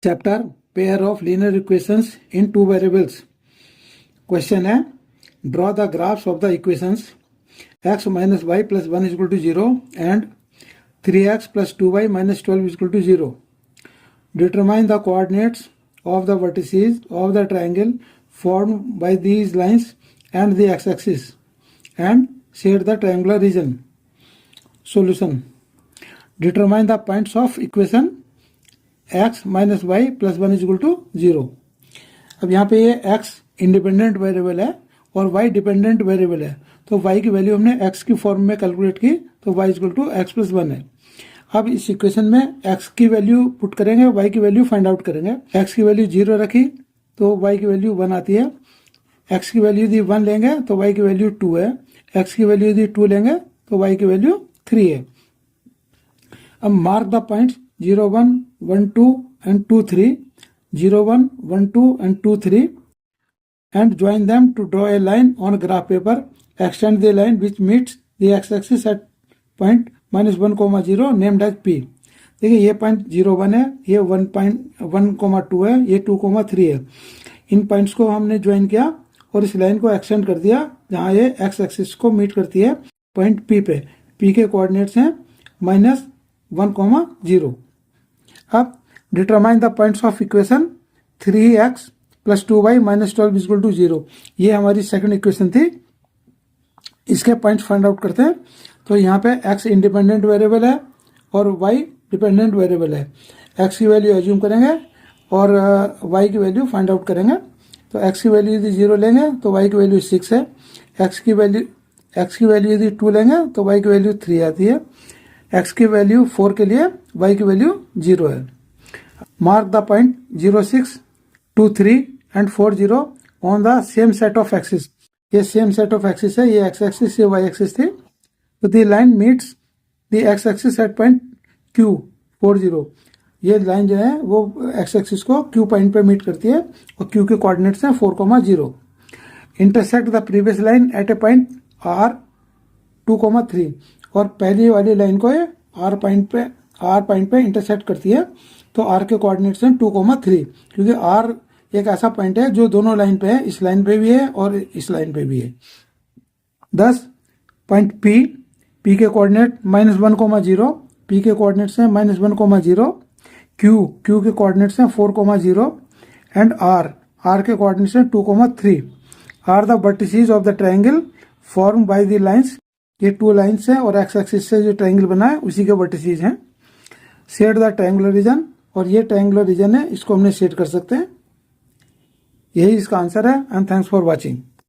Chapter pair of linear equations in two variables. Question है draw the graphs of the equations x minus y plus 1 is equal to 0 and 3x plus 2y minus 12 is equal to 0. Determine the coordinates of the vertices of the triangle formed by these lines and the x-axis and shade the triangular region. Solution: determine the points of equation x minus y plus 1 is equal to 0. अब यहाँ पे ये x independent variable है और y dependent variable है, तो y की value हमने x की फॉर्म में कैलकुलेट की, तो y equal to X plus 1 है. अब इस इक्वेशन में x की वैल्यू पुट करेंगे, y की वैल्यू फाइंड आउट करेंगे. x की वैल्यू 0 रखी तो y की वैल्यू 1 आती है. x की वैल्यू यदि 1 लेंगे तो y की वैल्यू 2 है. x की वैल्यू यदि 2 लेंगे तो y की वैल्यू 3 है. अब mark the points 0 1 1 2 and 2 3, 0 1 1 2 and 2 3 and join them to draw a line on graph paper. Extend the line which meets the x-axis at point minus 1, 0 named as P. देखिए ये point 0 1 है, ये 1, 2 है, ये 2, 3 है. इन पॉइंट्स को हमने ज्वाइन किया और इस लाइन को एक्सटेंड कर दिया जहां ये एक्स एक्सिस को मीट करती है पॉइंट P पे. P के कोऑर्डिनेट्स हैं -1, 0. अब determine the points of equation 3x plus 2y minus 12 is equal to 0. ये हमारी सेकंड इक्वेशन थी. इसके पॉइंट्स फाइंड आउट करते हैं. तो यहाँ पे x इंडिपेंडेंट वेरिएबल है और y डिपेंडेंट वेरिएबल है. x की वैल्यू एज्यूम करेंगे और y की वैल्यू फाइंड आउट करेंगे. तो x की वैल्यू यदि 0 लेंगे तो y की वैल्यू 6 है. x की वैल्यू यदि 2 लेंगे तो y की वैल्यू 3 आती है. x की वैल्यू 4 के लिए y की वैल्यू 0 है. Mark the point 0 6 2 3 and 4 0 on the same set of axis. ये सेम सेट ऑफ एक्सिस है, ये एक्स एक्सिस ये वाई एक्सिस थी. तो the line meets the x axis at point Q 4 0. ये लाइन जो है वो एक्स एक्सिस को Q पॉइंट पे मीट करती है और Q के कोऑर्डिनेट्स हैं 4, 0. Intersect the previous line at a point R 2, 3 और पहली वाली लाइन को ये R पॉइंट पे इंटरसेक्ट करती है. तो R के कोऑर्डिनेट्स हैं 2, 3, क्योंकि R एक ऐसा पॉइंट है जो दोनों लाइन पे है, इस लाइन पे भी है और इस लाइन पे भी है. 10 पॉइंट P के कोऑर्डिनेट -1, 0. P के कोऑर्डिनेट्स हैं -1, 0. Q के कोऑर्डिनेट्स हैं 4, 0 एंड R के कोऑर्डिनेट्स हैं 2, 3 are the vertices of the triangle form by the lines. ये 2 लाइंस हैं और एक्स एक्सिस से जो ट्रायंगल बना है उसी के वर्टिसेस हैं. शेड द ट्रायंगुलर रीजन, और ये ट्रायंगुलर रीजन है, इसको हमने शेड कर सकते हैं. यही इसका आंसर है. And thanks for watching.